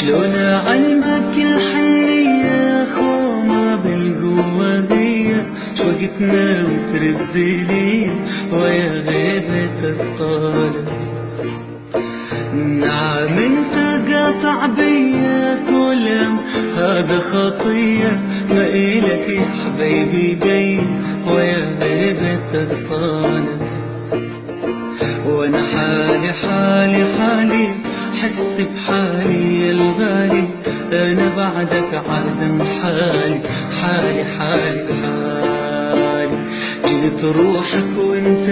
شلون اعلمك الحنية خو ما بالقوة هي شوقتنا وترد لي ويا غيبتك طالت. نعم انت قاطع بيا كلام هذا خطية ما إلك يا حبيبي جاي ويا غيبتك طالت. وانا حالي حالي حالي حس بحالي يا الغالي انا بعدك عدم حالي حالي حالي حالي جلت روحك وانت